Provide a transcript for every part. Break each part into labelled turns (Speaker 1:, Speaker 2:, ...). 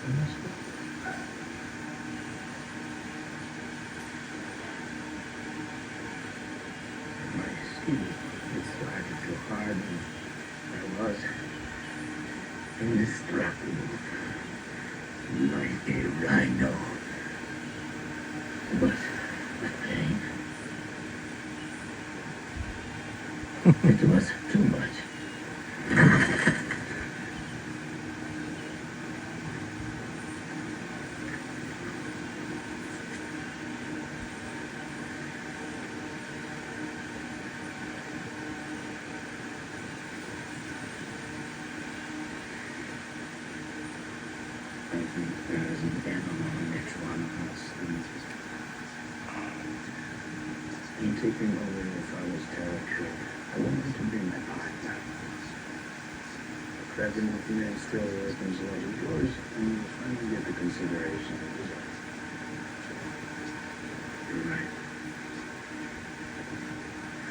Speaker 1: My skin is starting to harden. I was indestructible, like a rhino. But the pain, it was too much. I think there is an animal in each one of us. In taking over your father's territory, I wanted to be my partner. Grabbing with me and still weapons like yours, and you will finally get the consideration you deserve. You're right.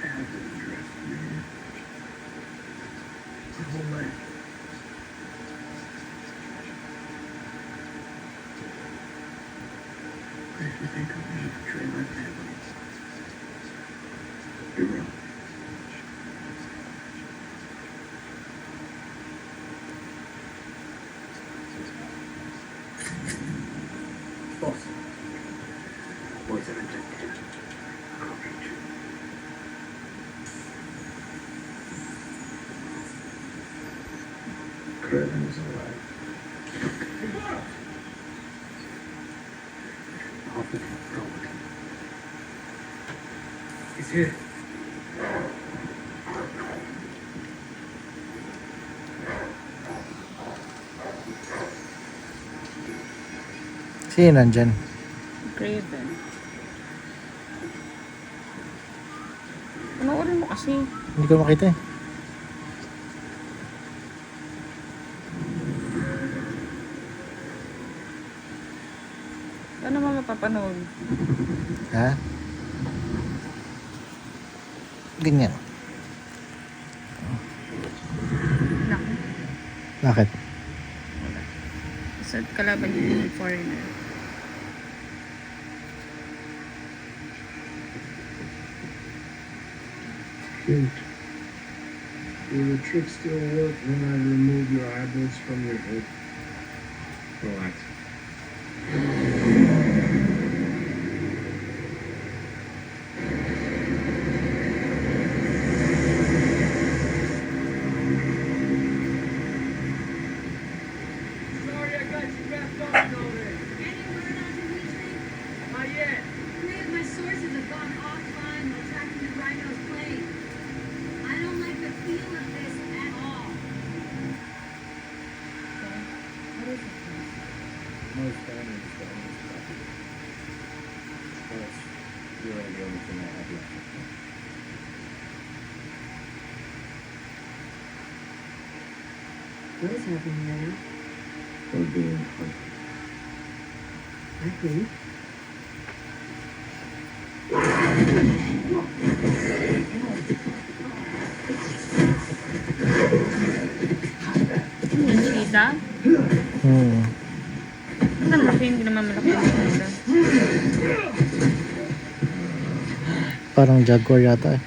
Speaker 1: I have to drift, man. My whole life. But if you think of me, betray my family, you're wrong. Boss. Boys are protected. I'll get you. Kraven is alive. Off the front. He's here.
Speaker 2: Sino nandyan?
Speaker 3: Craven. Panoorin mo kasi.
Speaker 2: Hindi ko makita eh.
Speaker 3: Paano mo mapapanood?
Speaker 2: Ha? Ganyan.
Speaker 3: Naku.
Speaker 2: Bakit?
Speaker 3: Sa kalaban yung foreigner.
Speaker 1: Shoot. Will the trick still work when I remove your eyeballs from your head? Relax. Sorry, I got you wrapped up in all this.
Speaker 4: Any word on Dimitri?
Speaker 1: Not yet.
Speaker 4: 3 of my sources have gone offline while tracking the Rhino's plane. I don't like the feel of this at all. What is it?
Speaker 1: Most families don't respect it. Plus, you're the only thing I have left.
Speaker 4: What is happening right now?
Speaker 1: We're being hunted.
Speaker 4: I think.
Speaker 3: Yung cheetah? Ang laki, hindi naman malaki yung cheetah.
Speaker 2: Parang jaguar yata eh.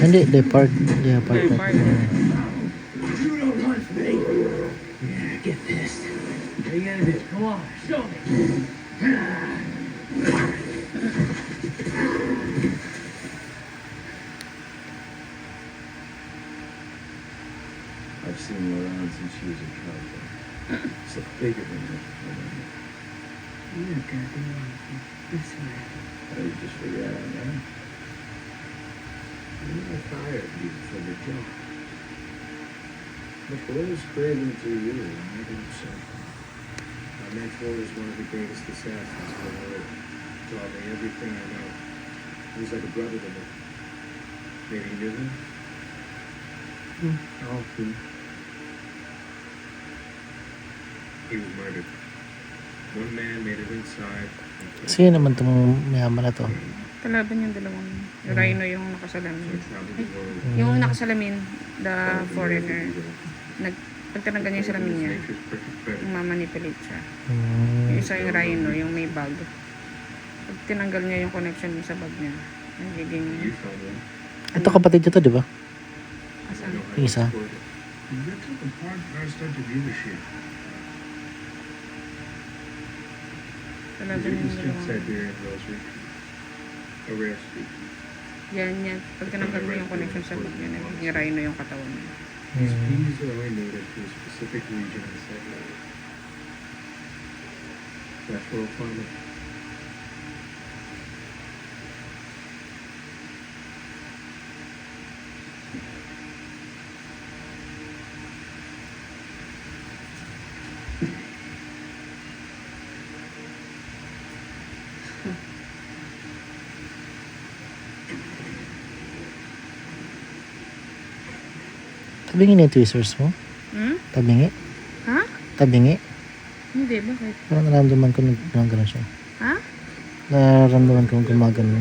Speaker 2: Hindi, leopard. Leopard.
Speaker 3: Leopard.
Speaker 1: You don't hunt me. Yeah, get pissed. How you gonna do? Come on, show me. I've seen her around since she was a cowboy. So bigger than her.
Speaker 4: You're a goddamn monkey. I swear.
Speaker 1: How did you just figure out that? I fired you for the job. But what was Craven to you? I didn't say. My mentor is one of the greatest assassins in the world. Taught me everything I know. He was like a brother to me. Maybe you knew him? Oh, he was murdered. One man made it inside.
Speaker 2: Sino naman itong mayaman na to?
Speaker 3: Kalaban yung dalawang rhino yung nakasalamin.
Speaker 1: Probably the world.
Speaker 3: Yung nakasalamin, the foreigner, Pag tinanggal niya yung salamin niya,
Speaker 1: Nature's perfect predator.
Speaker 3: mamanipulate siya.
Speaker 2: Mm.
Speaker 3: Yung isa yung rhino, yung may bag. Pag tinanggal niya yung connection niya sa bag niya, nagiging
Speaker 1: You found one.
Speaker 2: Ito kapatid niya to, di ba?
Speaker 3: asan.
Speaker 2: Yung isa.
Speaker 5: They took apart Aristotle dealership.
Speaker 3: Talaga
Speaker 1: Is
Speaker 3: yung
Speaker 1: it the
Speaker 3: dalawang.
Speaker 1: Siberian rosary? A rare streak.
Speaker 3: Yan. Pag tinanggal mo yung connection sa bag niya, nagiging rhino yung katawan niya.
Speaker 1: These
Speaker 2: Mm.
Speaker 1: bees are only native to a specific region in Siberia. Natural farming.
Speaker 2: Tabingi na yung tweezers mo.
Speaker 3: Hmm?
Speaker 2: Tabingi.
Speaker 3: Ha?
Speaker 2: Tabingi.
Speaker 3: Hindi, bakit?
Speaker 2: Parang nararamdaman ko na gumagano siya.
Speaker 3: Ha?
Speaker 2: Nararamdaman ko gumagano.